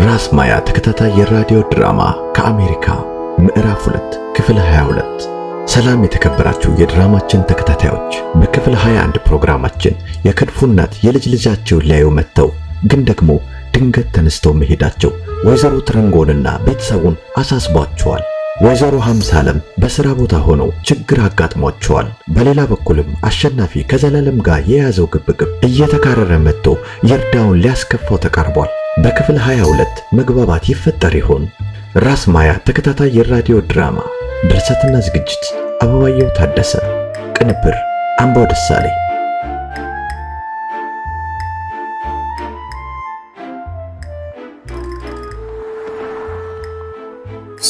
ራስ ማያ ተከታታይ የራዲዮ ድራማ ከአሜሪካ ምዕራፍ 2 ክፍል 22። ሰላም የተከበራችሁ የድራማችን ተከታታዮች፣ በክፍል 21 ፕሮግራማችን የክንፉ እናት የልጅ ልጃቸውን ሊያዩ መጥተው ግን ደግሞ ድንገት ተነስተው መሄዳቸው ወይዘሮ ትረንጎንና ቤተሰቡን አሳስቧቸዋል። ወይዘሮ ሀምሳለም በሥራ ቦታ ሆነው ችግር አጋጥሟቸዋል። በሌላ በኩልም አሸናፊ ከዘላለም ጋር የያዘው ግብግብ እየተካረረ መጥቶ ይርዳውን ሊያስከፋው ተቃርቧል። በክፍል 22 መግባባት ይፈጠር ይሆን? ራስ ማያ ተከታታይ የራዲዮ ድራማ ድርሰትና ዝግጅት አበባየሁ ታደሰ፣ ቅንብር አምባው ደሳለኝ።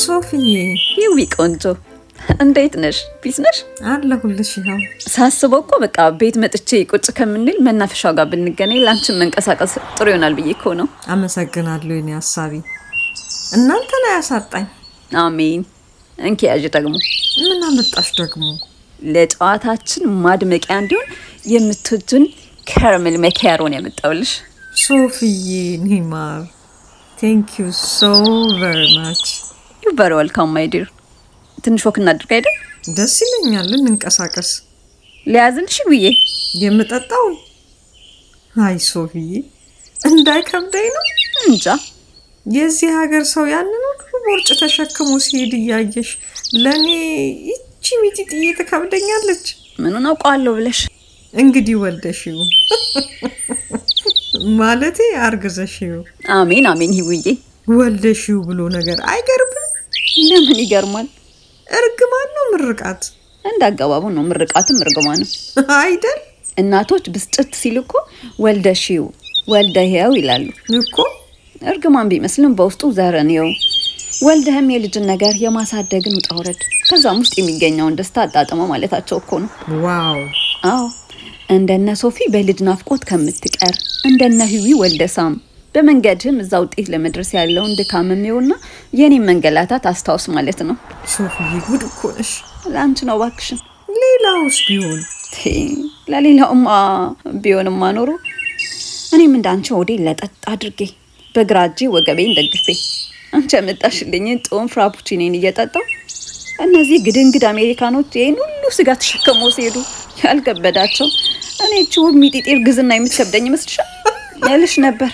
ሶፊዬ ይዊ ቆንጆ እንዴት ነሽ? ቢስ ነሽ? አለሁልሽ። ይኸው ሳስበው እኮ በቃ ቤት መጥቼ ቁጭ ከምንል መናፈሻው ጋር ብንገናኝ ላንቺን መንቀሳቀስ ጥሩ ይሆናል ብዬ እኮ ነው። አመሰግናለሁ። የኔ ሐሳቢ እናንተ ላይ ያሳጣኝ። አሜን። እንኪ ያዥ ደግሞ። ምን አመጣሽ ደግሞ? ለጨዋታችን ማድመቂያ እንዲሆን የምትወጁን ካራሜል መካሮን ያመጣውልሽ። ሶፊዬ ኒማር ቴንክ ዩ ሶ ቨሪ ማች። ዩ ቨሪ ዌልካም ማይ ዲር። ትንሽ ወክ እናድርግ አይደል? ደስ ይለኛል። እንንቀሳቀስ። ሊያዝልሽ ብዬ የምጠጣው። አይ ሶፊዬ እንዳይከብደኝ ነው እንጃ። የዚህ ሀገር ሰው ያንን ሁሉ ቦርጭ ተሸክሞ ሲሄድ እያየሽ ለኔ ይቺ ሚጢጥዬ ትከብደኛለች። ምኑን አውቀዋለሁ ብለሽ? እንግዲህ ወልደሽው ማለቴ አርግዘሽው። አሜን አሜን። ይውዬ ወልደሽው ብሎ ነገር አይገርምም? ለምን ይገርማል? እርግማን ነው ምርቃት? እንዳገባቡ ነው ምርቃትም እርግማንም አይደል? እናቶች ብስጭት ሲሉ እኮ ወልደሽው ወልደህው ይላሉ እኮ። እርግማን ቢመስልም በውስጡ ዘረኔው ወልደህም የልጅን ነገር የማሳደግን ውጣ ውረድ ከዛም ውስጥ የሚገኘውን ደስታ አጣጥመው ማለታቸው እኮ ነው። ዋው! አዎ እንደነ ሶፊ በልጅ ናፍቆት ከምትቀር እንደነ ህዊ ወልደሳም በመንገድህም እዛ ውጤት ለመድረስ ያለውን ድካምሜውና የኔን መንገላታት አስታውስ ማለት ነው። ሶፊዬ ጉድ እኮ ነሽ። ለአንቺ ነው እባክሽን። ሌላውስ ቢሆን ለሌላውማ ቢሆንማ ኖሮ እኔም እንዳንቺ ወዴ ለጠጥ አድርጌ በግራ እጄ ወገቤን ደግፌ አንቺ ያመጣሽልኝን ጦም ፍራፑቺኔን እየጠጣው እነዚህ ግድንግድ አሜሪካኖች ይሄን ሁሉ ስጋ ተሸክመው ሲሄዱ ያልከበዳቸው እኔ ቹው ሚጢጢር ግዝና የምትከብደኝ መስልሻል ያልሽ ነበር።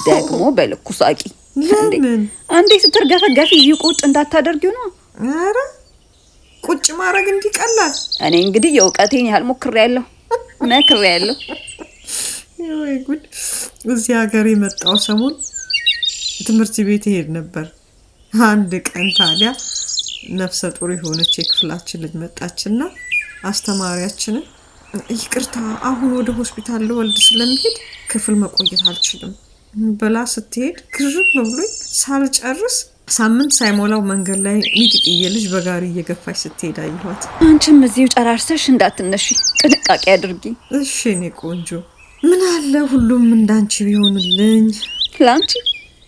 ደግሞ በልኩ ሳቂ። ለምን አንዴ ስትርገፈገፊ እዚህ ቁጭ እንዳታደርጊው ነው። አረ ቁጭ ማድረግ እንዲቀላል። እኔ እንግዲህ የእውቀቴን ያህል ሞክሬያለሁ መክሬያለሁ። ወይ ጉድ! እዚህ ሀገር የመጣው ሰሞን ትምህርት ቤት ሄድ ነበር። አንድ ቀን ታዲያ ነፍሰ ጡር የሆነች የክፍላችን ልጅ መጣችና አስተማሪያችንን ይቅርታ አሁን ወደ ሆስፒታል ልወልድ ስለምሄድ ክፍል መቆየት አልችልም በላ ስትሄድ ግርም ብሎኝ ሳልጨርስ ሳምንት ሳይሞላው መንገድ ላይ ሚጢጥዬ ልጅ በጋሪ እየገፋች ስትሄድ አየኋት። አንቺም እዚሁ ጨራርሰሽ እንዳትነሺ ጥንቃቄ አድርጊ። እሺ እኔ ቆንጆ፣ ምን አለ ሁሉም እንዳንቺ ቢሆንልኝ። ላንቺ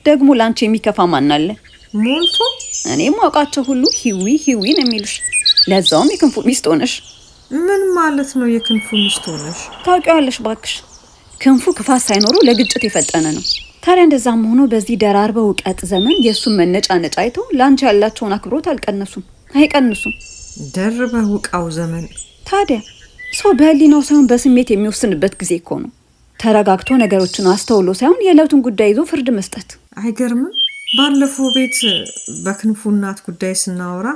ደግሞ ላንቺ የሚከፋ ማን አለ? ሞልቶ እኔም አውቃቸው ሁሉ ሂዊ ሂዊ ነው የሚሉሽ። ለዛውም የክንፉ ሚስት ሆነሽ። ምን ማለት ነው የክንፉ ሚስት ሆነሽ? ታውቂዋለሽ ባክሽ፣ ክንፉ ክፋት ሳይኖረው ለግጭት የፈጠነ ነው። ታዲያ እንደዛም ሆኖ በዚህ ደራርበው እውቀት ዘመን የእሱን መነጫነጫ አይተው ላንቺ ያላቸውን አክብሮት አልቀነሱም አይቀንሱም። ደርበው ውቃው ዘመን። ታዲያ ሰው በህሊናው ሳይሆን በስሜት የሚወስንበት ጊዜ እኮ ነው። ተረጋግቶ ነገሮችን አስተውሎ ሳይሆን የዕለቱን ጉዳይ ይዞ ፍርድ መስጠት። አይገርምም? ባለፈው ቤት በክንፉ እናት ጉዳይ ስናወራ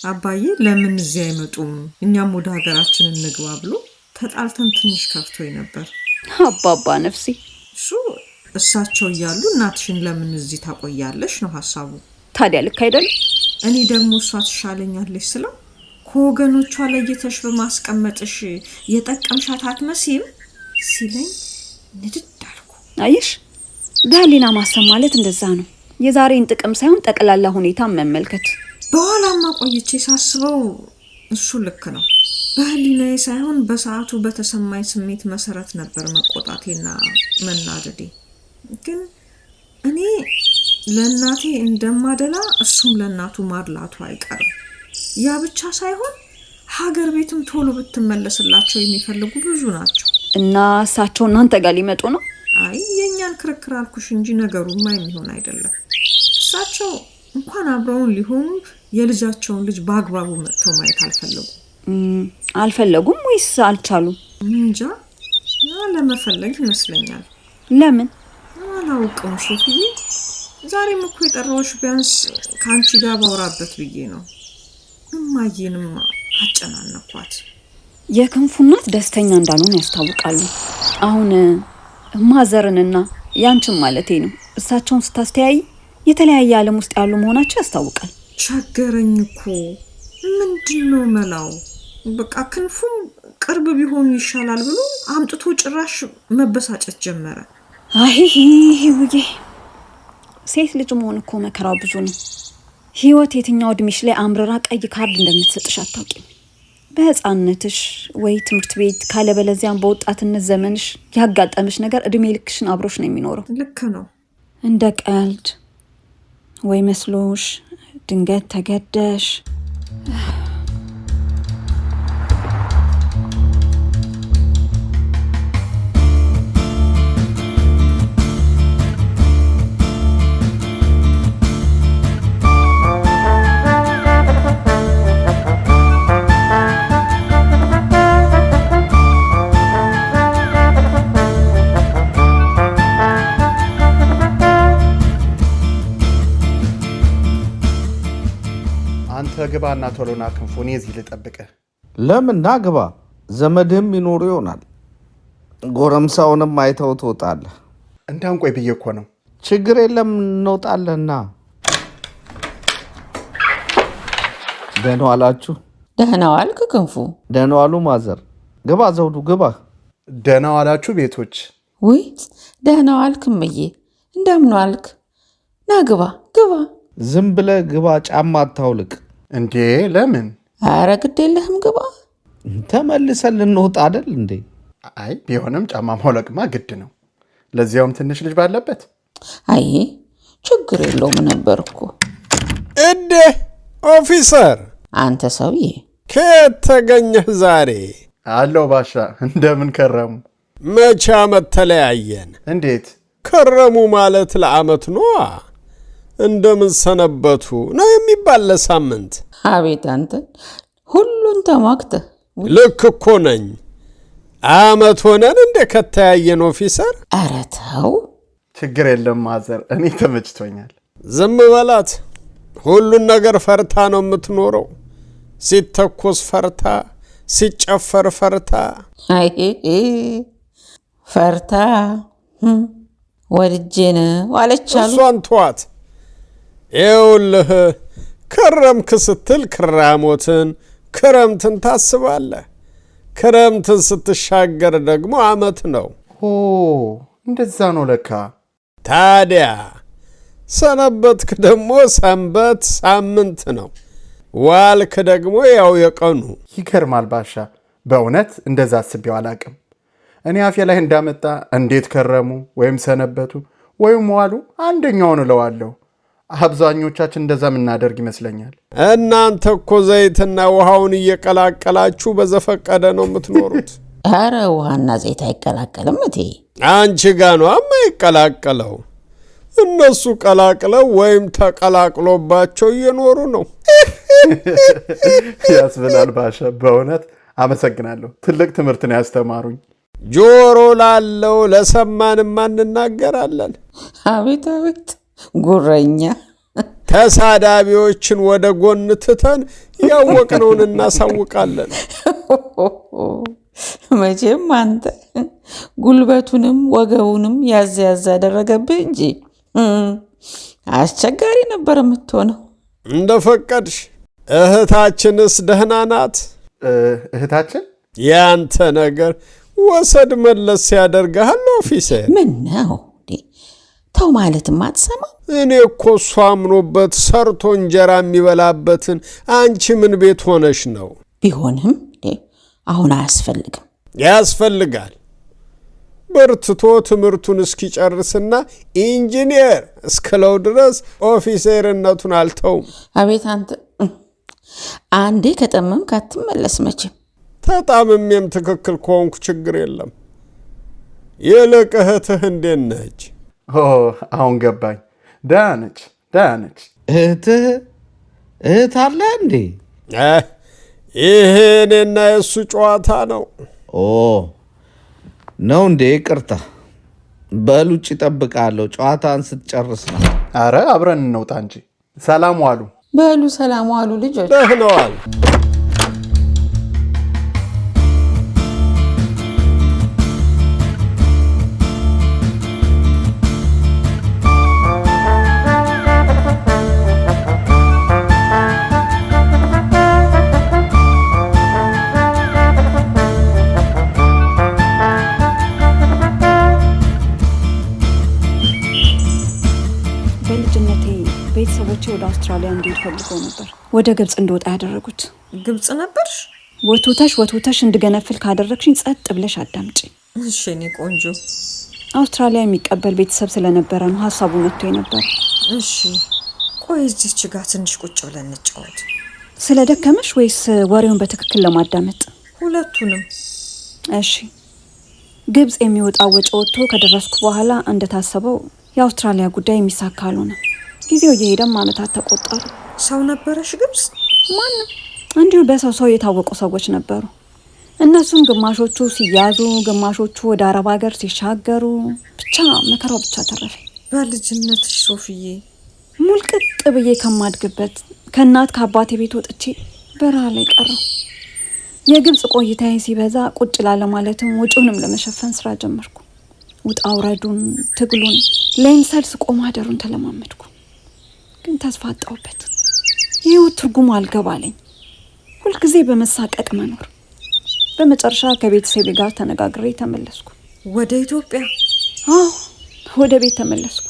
አባዬ ለምን እዚህ አይመጡም እኛም ወደ ሀገራችን እንግባ ብሎ ተጣልተን ትንሽ ከፍቶኝ ነበር። አባባ ነፍሴ፣ እሱ እሳቸው እያሉ እናትሽን ለምን እዚህ ታቆያለሽ ነው ሀሳቡ። ታዲያ ልክ አይደል? እኔ ደግሞ እሷ ትሻለኛለች ስለው ከወገኖቿ ለይተሽ በማስቀመጥሽ የጠቀምሻት አትመስይም ሲለኝ ንድድ አልኩ። አየሽ፣ በህሊና ማሰብ ማለት እንደዛ ነው። የዛሬን ጥቅም ሳይሆን ጠቅላላ ሁኔታን መመልከት። በኋላማ ቆይቼ ሳስበው እሱ ልክ ነው። በህሊናዬ ሳይሆን በሰዓቱ በተሰማኝ ስሜት መሰረት ነበር መቆጣቴና መናደዴ። ግን እኔ ለእናቴ እንደማደላ እሱም ለእናቱ ማድላቱ አይቀርም። ያ ብቻ ሳይሆን ሀገር ቤትም ቶሎ ብትመለስላቸው የሚፈልጉ ብዙ ናቸው። እና እሳቸው እናንተ ጋር ሊመጡ ነው? አይ የኛን ክርክር አልኩሽ እንጂ ነገሩማ የሚሆን አይደለም። እሳቸው እንኳን አብረውን ሊሆኑ የልጃቸውን ልጅ በአግባቡ መጥተው ማየት አልፈለጉም ወይስ አልቻሉም? እንጃ ለመፈለግ ይመስለኛል። ለምን አላውቅም ሶፊዬ። ዛሬም እኮ የጠራሁሽ ቢያንስ ከአንቺ ጋር ባወራበት ብዬ ነው። እማዬንም አጨናነኳት። የክንፉ እናት ደስተኛ እንዳልሆነ ያስታውቃሉ። አሁን ማዘርንና ያንቺን ማለቴ ነው እሳቸውን ስታስተያይ የተለያየ ዓለም ውስጥ ያሉ መሆናቸው ያስታውቃል። ቸገረኝ እኮ ምንድነው መላው? በቃ ክንፉም ቅርብ ቢሆኑ ይሻላል ብሎ አምጥቶ ጭራሽ መበሳጨት ጀመረ። አይ ውዬ ሴት ልጅ መሆን እኮ መከራው ብዙ ነው። ህይወት የትኛው እድሜሽ ላይ አምርራ ቀይ ካርድ እንደምትሰጥሽ አታውቂም። በህፃንነትሽ ወይ ትምህርት ቤት ካለበለዚያም በወጣትነት ዘመንሽ ያጋጠመሽ ነገር እድሜ ልክሽን አብሮሽ ነው የሚኖረው። ልክ ነው። እንደ ቀልድ ወይ መስሎሽ ድንገት ተገደሽ ግባና ቶሎና ክንፉን እዚህ ልጠብቅህ። ለምን ና ግባ፣ ዘመድህም ይኖሩ ይሆናል። ጎረምሳውንም አይተው ትወጣለህ። እንዳንቆይ ብዬ እኮ ነው። ችግር የለም እንወጣለንና። ደህና ዋላችሁ? ደህና ዋልክ ክንፉ? ደህና ዋሉ ማዘር። ግባ ዘውዱ ግባ። ደህና ዋላችሁ ቤቶች? ውይ ደህና ዋልክ እምዬ፣ እንደምን ዋልክ? ና ግባ ግባ። ዝም ብለህ ግባ፣ ጫማ አታውልቅ። እንዴ ለምን? ኧረ ግድ የለህም ግባ። ተመልሰን ልንወጣ አይደል እንዴ? አይ ቢሆንም ጫማ ማውለቅማ ግድ ነው፣ ለዚያውም ትንሽ ልጅ ባለበት። አይ ችግር የለውም ነበር እኮ። እዴ ኦፊሰር፣ አንተ ሰውዬ ከየት ተገኘህ ዛሬ? አለው ባሻ፣ እንደምን ከረሙ? መቼ ዓመት ተለያየን? እንዴት ከረሙ ማለት ለዓመት ነዋ። እንደምን ሰነበቱ ነው የሚባል ለሳምንት። አቤት አንተ ሁሉን ተሟክተህ። ልክ እኮ ነኝ። ዓመት ሆነን እንደ ከተያየን ኦፊሰር። ኧረ ተው። ችግር የለም ማዘር፣ እኔ ተመችቶኛል። ዝም በላት። ሁሉን ነገር ፈርታ ነው የምትኖረው። ሲተኮስ ፈርታ፣ ሲጨፈር ፈርታ። አይ ፈርታ ወድጄን ዋለቻሉ። እሷን ተዋት። ይኸውልህ ከረምክ ስትል ክራሞትን ክረምትን ታስባለህ። ክረምትን ስትሻገር ደግሞ ዓመት ነው። ኦ እንደዛ ነው ለካ። ታዲያ ሰነበትክ ደግሞ ሰንበት ሳምንት ነው። ዋልክ ደግሞ ያው የቀኑ። ይገርማል ባሻ፣ በእውነት እንደዛ አስቤው አላቅም። እኔ አፌ ላይ እንዳመጣ እንዴት ከረሙ ወይም ሰነበቱ ወይም ዋሉ አንደኛውን እለዋለሁ። አብዛኞቻችን እንደዛ የምናደርግ ይመስለኛል። እናንተ እኮ ዘይትና ውሃውን እየቀላቀላችሁ በዘፈቀደ ነው የምትኖሩት። ኧረ ውሃና ዘይት አይቀላቀልም እቴ። አንቺ ጋ ነው የማይቀላቀለው። እነሱ ቀላቅለው ወይም ተቀላቅሎባቸው እየኖሩ ነው። ያስብላል ባሻ፣ በእውነት አመሰግናለሁ። ትልቅ ትምህርት ነው ያስተማሩኝ። ጆሮ ላለው ለሰማንም እንናገራለን። አቤት አቤት ጉረኛ። ተሳዳቢዎችን ወደ ጎን ትተን ያወቅነውን እናሳውቃለን። መቼም አንተ ጉልበቱንም ወገቡንም ያዝ ያዝ ያደረገብህ እንጂ አስቸጋሪ ነበር የምትሆነው። እንደፈቀድሽ። እህታችንስ ደህና ናት? እህታችን? ያንተ ነገር ወሰድ መለስ ያደርግሃል ኦፊሰር። ምን ነው ተው ማለትም አትሰማ? እኔ እኮ እሷ አምኖበት ሰርቶ እንጀራ የሚበላበትን አንቺ ምን ቤት ሆነሽ ነው? ቢሆንም አሁን አያስፈልግም። ያስፈልጋል። በርትቶ ትምህርቱን እስኪጨርስና ኢንጂነር እስክለው ድረስ ኦፊሰርነቱን አልተውም። አቤት አንተ አንዴ ከጠመምክ አትመለስ መቼም። ተጣምሜም ትክክል ከሆንኩ ችግር የለም። ይልቅ እህትህ እንዴት ነች? አሁን ገባኝ። ደህና ነች። እህት አለ እንዴ? ይሄ እኔና የእሱ ጨዋታ ነው። ነው እንዴ? ይቅርታ። በል ውጭ እጠብቅሃለሁ። ጨዋታን ስትጨርስ ነው። አረ አብረን እንውጣ እንጂ። ሰላም ዋሉ። በሉ ሰላም ዋሉ ልጆች። ደህና ዋሉ። በልጅነቴ ቤተሰቦቼ ወደ አውስትራሊያ እንዲሄድ ፈልገው ነበር። ወደ ግብጽ እንደወጣ ያደረጉት። ግብጽ ነበርሽ? ወቶተሽ እንድገነፍል ካደረግሽኝ ጸጥ ብለሽ አዳምጪ። እሺ እኔ ቆንጆ። አውስትራሊያ የሚቀበል ቤተሰብ ስለነበረ ነው ሀሳቡ መጥቶ ነበር። እሺ ቆይ እዚህች ጋር ትንሽ ቁጭ ብለን እንጫወት። ስለደከመሽ ወይስ ወሬውን በትክክል ለማዳመጥ? ሁለቱንም። እሺ ግብጽ የሚወጣው ወጪ ወጥቶ ከደረስኩ በኋላ እንደታሰበው የአውስትራሊያ ጉዳይ የሚሳካ አልሆነም። ጊዜው እየሄደም ዓመታት ተቆጠሩ። ሰው ነበረሽ ግብጽ? ማንም እንዲሁ በሰው የታወቁ ሰዎች ነበሩ። እነሱም ግማሾቹ ሲያዙ፣ ግማሾቹ ወደ አረብ ሀገር ሲሻገሩ፣ ብቻ መከራው ብቻ ተረፈ። በልጅነትሽ ሶፊዬ? ሙልቅቅ ብዬ ከማድግበት ከእናት ከአባቴ ቤት ወጥቼ በረሃ ላይ ቀረው። የግብጽ ቆይታዬ ሲበዛ ቁጭ ላለ ማለትም ወጪውንም ለመሸፈን ስራ ጀመርኩ። ውጣ ውረዱን፣ ትግሉን፣ ለይምሰል ስቆ ማደሩን ተለማመድኩ። ግን ተስፋ አጣሁበት። የህይወት ትርጉሙ አልገባለኝ። ሁልጊዜ በመሳቀቅ መኖር። በመጨረሻ ከቤተሰቤ ጋር ተነጋግሬ ተመለስኩ። ወደ ኢትዮጵያ? አዎ ወደ ቤት ተመለስኩ።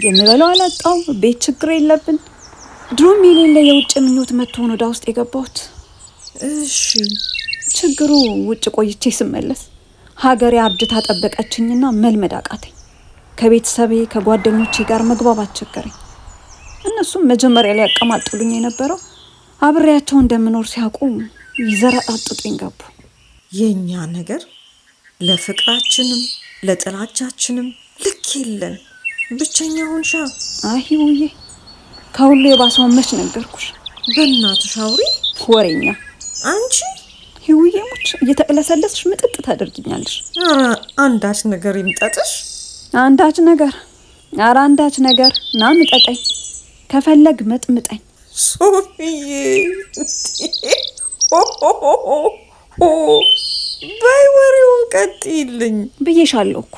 የምበላው አላጣው፣ ቤት ችግር የለብን። ድሮም የሌለ የውጭ ምኞት መጥቶ ወደ ውስጥ የገባሁት። እሺ ችግሩ ውጭ ቆይቼ ስመለስ ሀገሬ አርጅታ ጠበቀችኝና መልመድ አቃተኝ። ከቤተሰቤ ከጓደኞቼ ጋር መግባባት ቸገረኝ። እነሱም መጀመሪያ ላይ ያቀማጥሉኝ የነበረው አብሬያቸው እንደምኖር ሲያውቁ ይዘረጣጥጡኝ ገቡ። የኛ ነገር ለፍቅራችንም ለጥላቻችንም ልክ የለን። ብቸኛ ሆንሻ። ውዬ ከሁሉ የባሰውን መች ነገርኩሽ? በእናትሽ አውሪ። ወሬኛ አንቺ ህውዬ ሙች እየተቀለሰለስሽ ምጥጥ ታደርጊኛለሽ። ኧረ አንዳች ነገር ይምጠጥሽ። አንዳች ነገር ና ምጠጠኝ፣ ከፈለግ መጥምጠኝ። ሶፊዬ በይ ወሬውን ቀጥይልኝ ብዬሻለሁ እኮ።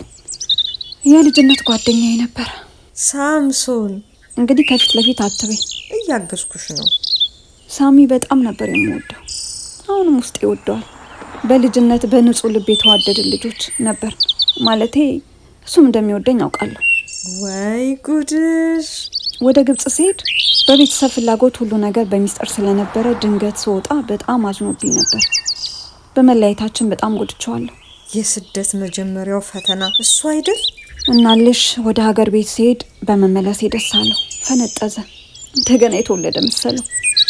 የልጅነት ጓደኛዬ ነበር ሳምሶን። እንግዲህ ከፊት ለፊት አትበይ፣ እያገዝኩሽ ነው። ሳሚ በጣም ነበር የምወደው፣ አሁንም ውስጥ ይወደዋል። በልጅነት በንጹህ ልብ የተዋደድን ልጆች ነበር። ማለቴ እሱም እንደሚወደኝ አውቃለሁ። ወይ ጉድሽ! ወደ ግብጽ ሲሄድ በቤተሰብ ፍላጎት ሁሉ ነገር በሚስጥር ስለነበረ ድንገት ስወጣ በጣም አዝኖብኝ ነበር። በመለያየታችን በጣም ጎድቼዋለሁ። የስደት መጀመሪያው ፈተና እሱ አይደል? እናልሽ ወደ ሀገር ቤት ሲሄድ በመመለስ ደስ አለው። ፈነጠዘ። እንደገና የተወለደ መሰለው።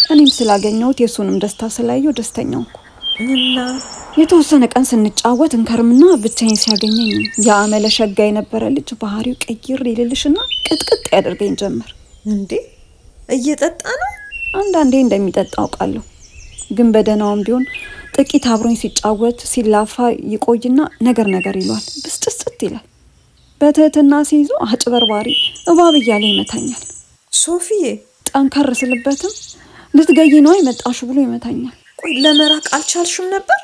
እኔም ስላገኘሁት የሱንም ደስታ ስላየው ደስተኛው እንኳ እና የተወሰነ ቀን ስንጫወት እንከርምና ብቻዬን ሲያገኘኝ የአመለ ሸጋ የነበረ ልጅ ባህሪው ቀይር ይልልሽና ቅጥቅጥ ያደርገኝ ጀመር። እንዴ እየጠጣ ነው? አንዳንዴ እንደሚጠጣ አውቃለሁ። ግን በደህናውም ቢሆን ጥቂት አብሮኝ ሲጫወት ሲላፋ ይቆይና ነገር ይሏል። ብስጭት ይላል። በትህትና ሲይዞ አጭበርባሪ እባብ እያለ ይመታኛል። ሶፊዬ ጠንከር ስልበትም ልትገይ ነው የመጣሹ ብሎ ይመታኛል። ቆይ ለመራቅ አልቻልሽም ነበር?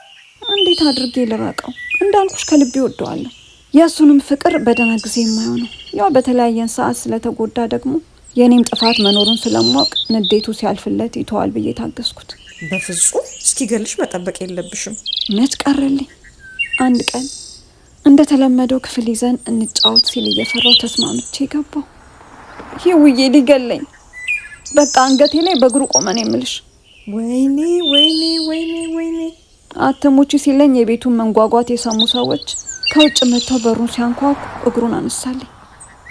እንዴት አድርጌ ልራቀው? እንዳልኩሽ ከልቤ ወደዋለሁ። የእሱንም ፍቅር በደህና ጊዜ የማይሆነው ያው በተለያየን ሰዓት ስለተጎዳ ደግሞ የኔም ጥፋት መኖሩን ስለማውቅ ንዴቱ ሲያልፍለት ይተዋል ብዬ ታገስኩት። በፍጹም እስኪገልሽ መጠበቅ የለብሽም። መች ቀረልኝ። አንድ ቀን እንደተለመደው ክፍል ይዘን እንጫወት ሲል እየፈራው ተስማምቼ ገባው። ይውዬ ሊገለኝ በቃ አንገቴ ላይ በእግሩ ቆመን የምልሽ። ወይኔ አትሙቺ ሲለኝ የቤቱን መንጓጓት የሰሙ ሰዎች ከውጭ መጥተው በሩን ሲያንኳኩ እግሩን አነሳልኝ።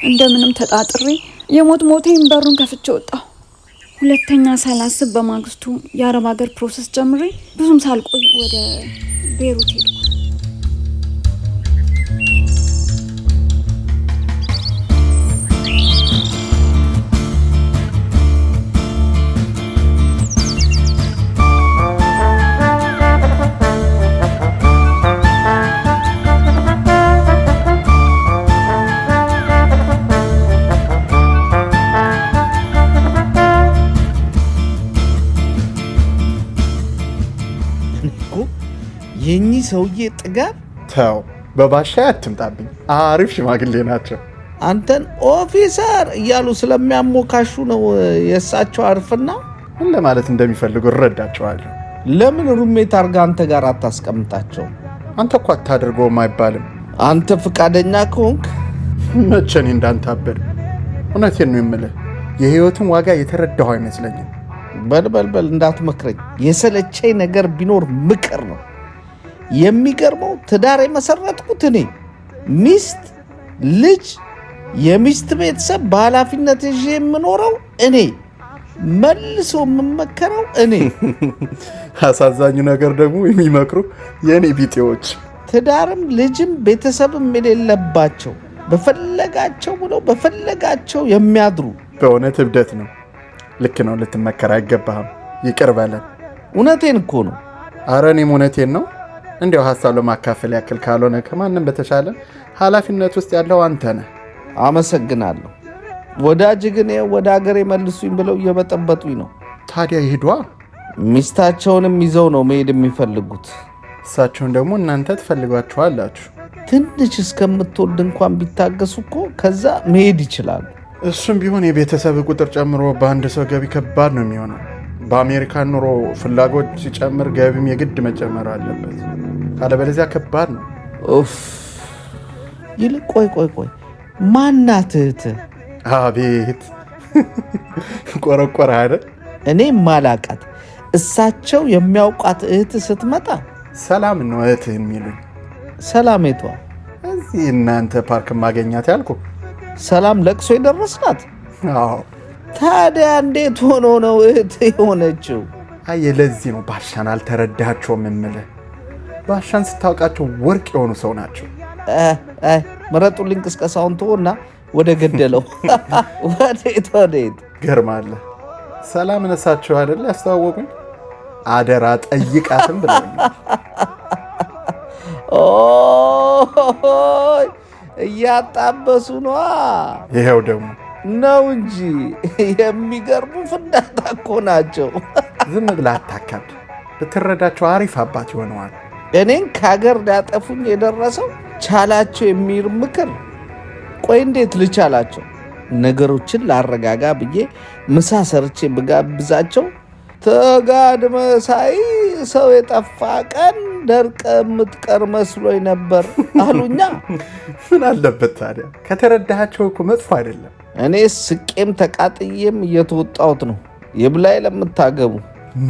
እንደምንም ተጣጥሬ የሞት ሞቴን በሩን ከፍቼ ወጣሁ። ሁለተኛ ሳላስብ በማግስቱ የአረብ ሀገር ፕሮሰስ ጀምሬ ብዙም ሳልቆይ ወደ ቤይሩት ሄድኩ። የኚህ ሰውዬ ጥጋብ። ተው በባሻ አትምጣብኝ። አሪፍ ሽማግሌ ናቸው። አንተን ኦፊሰር እያሉ ስለሚያሞካሹ ነው የእሳቸው አርፍና። ምን ለማለት እንደሚፈልጉ እረዳቸዋለሁ። ለምን ሩሜት አርጋ አንተ ጋር አታስቀምጣቸው? አንተ እኮ አታደርገውም አይባልም። አንተ ፍቃደኛ ከሆንክ መቼ እኔ እንዳንተ አበድ። እውነቴን ነው የምልህ፣ የህይወትን ዋጋ የተረዳሁ አይመስለኝም። በልበልበል እንዳትመክረኝ። የሰለቸኝ ነገር ቢኖር ምክር ነው። የሚገርመው ትዳር የመሰረትኩት እኔ፣ ሚስት፣ ልጅ፣ የሚስት ቤተሰብ በኃላፊነት ይዤ የምኖረው እኔ፣ መልሶ የምመከረው እኔ። አሳዛኙ ነገር ደግሞ የሚመክሩ የእኔ ቢጤዎች፣ ትዳርም ልጅም ቤተሰብም የሌለባቸው በፈለጋቸው ብለው በፈለጋቸው የሚያድሩ። በእውነት እብደት ነው። ልክ ነው። ልትመከር አይገባህም። ይቅር በለን። እውነቴን እኮ ነው። አረ እኔም እውነቴን ነው። እንዲያው ሀሳብ ለማካፈል ያክል ካልሆነ ከማንም በተሻለ ኃላፊነት ውስጥ ያለው አንተ ነህ። አመሰግናለሁ። ወዳጅ ግን ወደ ሀገር መልሱኝ ብለው እየበጠበጡኝ ነው። ታዲያ ይሄዷ። ሚስታቸውንም ይዘው ነው መሄድ የሚፈልጉት። እሳቸውን ደግሞ እናንተ ትፈልጓቸዋላችሁ። ትንሽ እስከምትወልድ እንኳን ቢታገሱ እኮ ከዛ መሄድ ይችላሉ። እሱም ቢሆን የቤተሰብ ቁጥር ጨምሮ በአንድ ሰው ገቢ ከባድ ነው የሚሆነው። በአሜሪካን ኑሮ ፍላጎት ሲጨምር ገቢም የግድ መጨመር አለበት። ካለበለዚያ ከባድ ነው። ኡፍ! ይልቅ ቆይ ማናት እህትህ? አቤት ቆረቆረ አይደል? እኔ ማላቃት እሳቸው የሚያውቃት እህት ስትመጣ ሰላም ነው እህትህ የሚሉኝ። ሰላሜቷ እዚህ እናንተ ፓርክ ማገኛት ያልኩ። ሰላም ለቅሶ የደረስናት? አዎ። ታዲያ እንዴት ሆኖ ነው እህት የሆነችው? አይ ለዚህ ነው ባሻን አልተረዳቸውም የምልህ። ባሻን ስታውቃቸው ወርቅ የሆኑ ሰው ናቸው። ምረጡልኝ ቅስቀሳውን ተወና ወደ ገደለው። ወዴት ገርማለህ። ሰላም እነሳቸው አይደል ያስተዋወቁኝ። አደራ ጠይቃትም ብለውኛል። እያጣበሱ ነዋ። ይኸው ደግሞ ነው እንጂ የሚገርሙ ፍንዳታ እኮ ናቸው። ዝም ብለህ አታካብድ። ብትረዳቸው አሪፍ አባት ይሆነዋል። እኔን ከሀገር ሊያጠፉኝ የደረሰው ቻላቸው የሚል ምክር። ቆይ እንዴት ልቻላቸው? ነገሮችን ላረጋጋ ብዬ ምሳ ሰርቼ ብጋብዛቸው ተጋድመ ሳይ ሰው የጠፋ ቀን ደርቀ የምትቀር መስሎኝ ነበር አሉኛ። ምን አለበት ታዲያ? ከተረዳሃቸው እኮ መጥፎ አይደለም። እኔ ስቄም ተቃጥዬም እየተወጣሁት ነው። ይብላኝ ለምታገቡ።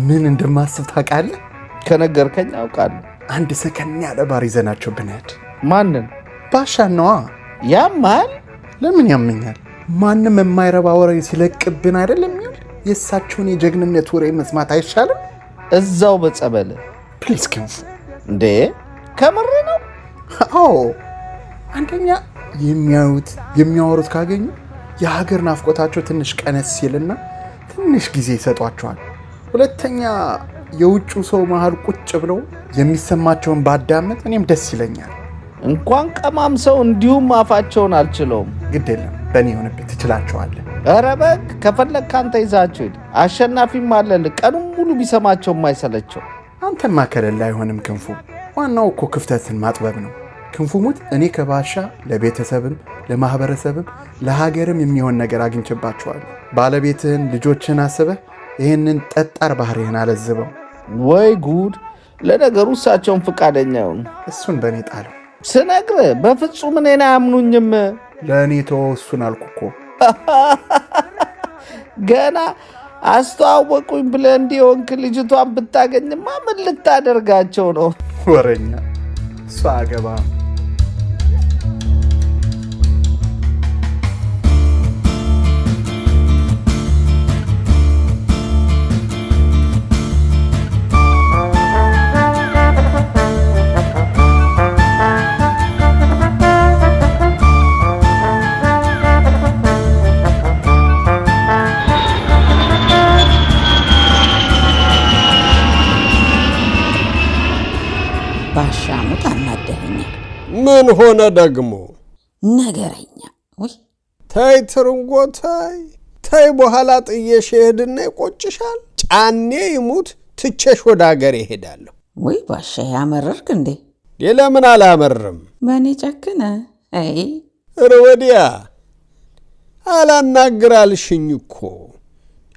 ምን እንደማስብ ታውቃለህ? ከነገርከኝ አውቃለሁ። አንድ ሰከን ያለ ባር ይዘናቸው ብንሄድ። ማንን? ባሻን ነዋ። ያማል? ለምን ያመኛል? ማንም የማይረባ ወሬ ሲለቅብን አይደለም የሚውል። የእሳቸውን የጀግንነት ወሬ መስማት አይሻልም? እዛው በጸበል ፕሊስ ክንፉ። እንዴ ከምር ነው? አዎ። አንደኛ የሚያዩት የሚያወሩት ካገኙ የሀገር ናፍቆታቸው ትንሽ ቀነስ ሲልና ትንሽ ጊዜ ይሰጧቸዋል። ሁለተኛ የውጩ ሰው መሃል ቁጭ ብለው የሚሰማቸውን ባዳመጥ እኔም ደስ ይለኛል። እንኳን ቀማም ሰው እንዲሁም አፋቸውን አልችለውም። ግድ የለም በእኔ የሆነበት ትችላቸዋለህ። ኧረ በግ ከፈለግ ካንተ ይዛቸው ሂድ። አሸናፊም አለል ቀኑን ሙሉ ቢሰማቸው የማይሰለቸው። አንተማ ከሌለ አይሆንም ክንፉ። ዋናው እኮ ክፍተትን ማጥበብ ነው። ክንፉ ሙት እኔ ከባሻ ለቤተሰብም ለማህበረሰብም ለሀገርም የሚሆን ነገር አግኝቼባቸዋለሁ። ባለቤትህን ልጆችን አስበህ ይህንን ጠጣር ባህሪህን አለዝበው። ወይ ጉድ! ለነገሩ እሳቸውን ፍቃደኛ ይሆኑ። እሱን በእኔ ጣለው። ስነግርህ በፍጹም እኔን አያምኑኝም። ለእኔ ተወው እሱን አልኩ እኮ። ገና አስተዋወቁኝ ብለህ እንዲሆንክ ልጅቷን ብታገኝማ ምን ልታደርጋቸው ነው? ወረኛ እሷ አገባ። ባሻሙት አናደኸኛል። ምን ሆነ ደግሞ? ነገረኛ ወይ ተይ ትርንጎ ተይ። በኋላ ጥዬሽ እሄድና ይቆጭሻል። ጫኔ ይሙት ትቼሽ ወደ ሀገር ይሄዳለሁ። ወይ ባሻ ያመረርክ እንዴ? ለምን አላመርም? በእኔ ጨክነ? አይ ወዲያ አላናግራልሽኝ እኮ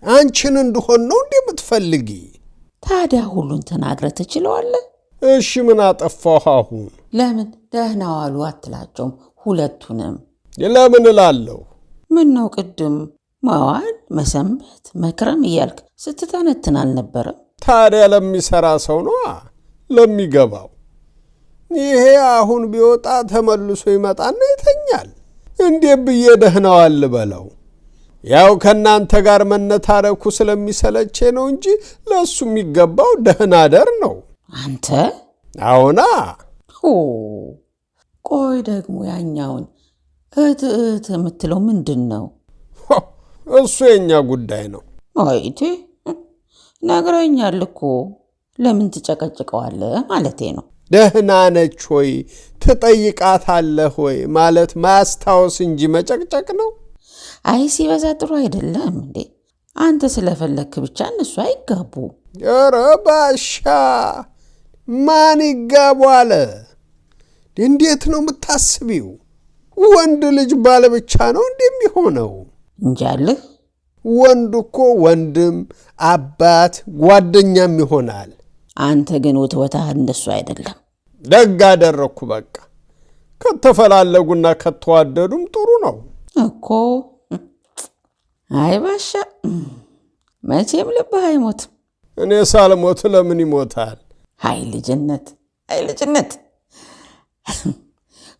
አንቺን እንደሆን ነው እንደምትፈልጊ። ታዲያ ሁሉን ተናግረ ትችለዋለህ? እሺ ምን አጠፋሁ አሁን? ለምን ደህና ዋሉ አትላቸውም? ሁለቱንም ለምን እላለሁ? ምን ነው ቅድም መዋል መሰንበት መክረም እያልክ ስትተነትን አልነበረም? ታዲያ ለሚሰራ ሰው ነው ለሚገባው። ይሄ አሁን ቢወጣ ተመልሶ ይመጣና ይተኛል። እንዴት ብዬ ደህና ዋል በለው? ያው ከናንተ ጋር መነታረኩ ስለሚሰለቼ ነው እንጂ ለሱ የሚገባው ደህና ደር ነው። አንተ አሁና ቆይ ደግሞ ያኛውን እህት የምትለው ምንድን ነው? እሱ የኛ ጉዳይ ነው። አይቴ ነግረኛል እኮ። ለምን ትጨቀጭቀዋለህ ማለቴ ነው። ደህና ነች ሆይ ትጠይቃታለህ ሆይ ማለት ማስታወስ እንጂ መጨቅጨቅ ነው። አይ ሲበዛ ጥሩ አይደለም እንዴ? አንተ ስለፈለክ ብቻ እነሱ አይጋቡ። ኧረ ባሻ ማን ይጋቡ አለ? እንዴት ነው የምታስቢው? ወንድ ልጅ ባለ ብቻ ነው እንደሚሆነው እንጃልህ። ወንድ እኮ ወንድም፣ አባት፣ ጓደኛም ይሆናል። አንተ ግን ወትወታህ እንደሱ አይደለም። ደግ አደረኩ። በቃ ከተፈላለጉና ከተዋደዱም ጥሩ ነው እኮ። አይ ባሻ መቼም ልብህ አይሞትም። እኔ ሳልሞት ለምን ይሞታል? አይ ልጅነት፣ አይ ልጅነት።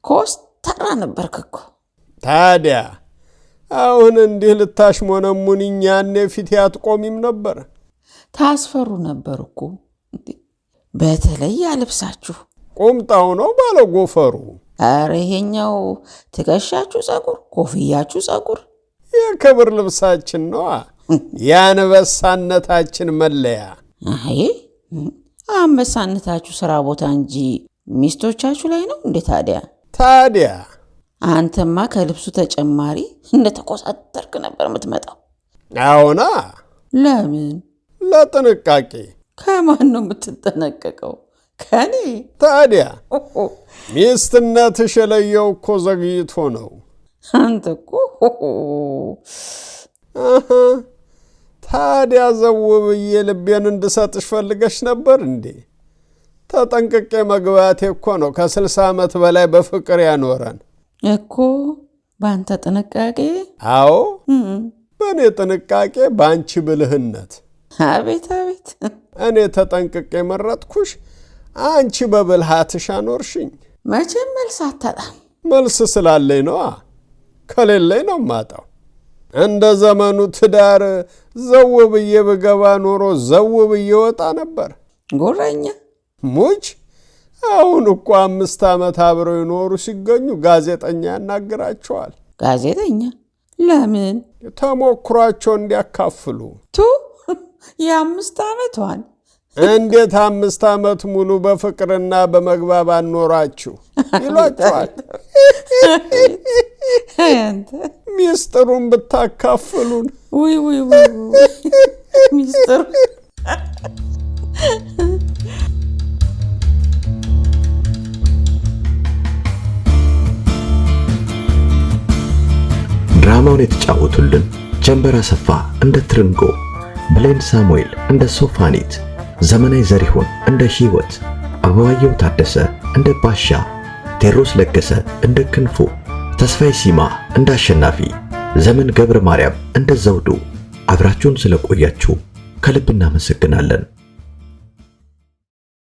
ኮስተራ ነበርክ እኮ። ታዲያ አሁን እንዲህ ልታሽሞነሙንኝ ያኔ ፊት አትቆሚም ነበር? ታስፈሩ ነበር እኮ። በተለይ ያልብሳችሁ ቁምጣው ነው ባለ ጎፈሩ። አረ ይሄኛው ትከሻችሁ ጸጉር፣ ኮፍያችሁ ጸጉር የክብር ልብሳችን ነዋ፣ የአንበሳነታችን መለያ። አይ አንበሳነታችሁ ስራ ቦታ እንጂ ሚስቶቻችሁ ላይ ነው እንዴ? ታዲያ አንተማ ከልብሱ ተጨማሪ እንደተቆሳጠርክ ነበር የምትመጣው። አዎና። ለምን? ለጥንቃቄ። ከማን ነው የምትጠነቀቀው? ከኔ። ታዲያ ሚስትነትሽ የለየው እኮ ዘግይቶ ነው። አንተ እኮ ታዲያ ዘው ብዬ ልቤን እንድሰጥሽ ፈልገሽ ነበር እንዴ? ተጠንቅቄ መግባቴ እኮ ነው ከ60 ዓመት በላይ በፍቅር ያኖረን እኮ። በአንተ ጥንቃቄ? አዎ በእኔ ጥንቃቄ፣ በአንቺ ብልህነት። አቤት አቤት። እኔ ተጠንቅቄ መረጥኩሽ፣ አንቺ በብልሃትሽ አኖርሽኝ። መቼም መልስ አታጣም። መልስ ስላለኝ ነዋ፣ ከሌለኝ ነው ማጣው። እንደ ዘመኑ ትዳር ዘው ብዬ ብገባ ኖሮ ዘው ብዬ ወጣ ነበር። ጉረኛ ሙች። አሁን እኮ 5 ዓመት አብረው ይኖሩ ሲገኙ ጋዜጠኛ ያናግራቸዋል። ጋዜጠኛ? ለምን? ተሞክሯቸው እንዲያካፍሉ። የ5 ዓመቷን እንዴት 5 ዓመት ሙሉ በፍቅርና በመግባባት ኖራችሁ ይሏቸዋል። ሚስጥሩን ብታካፍሉን። ውይ ሚስጥሩ ድራማውን የተጫወቱልን ጀንበር አሰፋ እንደ ትርንጎ፣ ብሌን ሳሙኤል እንደ ሶፋኒት፣ ዘመናዊ ዘሪሁን እንደ ሕይወት፣ አበባየው ታደሰ እንደ ባሻ፣ ቴዎድሮስ ለገሰ እንደ ክንፉ፣ ተስፋዬ ሲማ እንደ አሸናፊ፣ ዘመን ገብረ ማርያም እንደ ዘውዱ። አብራችሁን ስለቆያችሁ ከልብ እናመሰግናለን።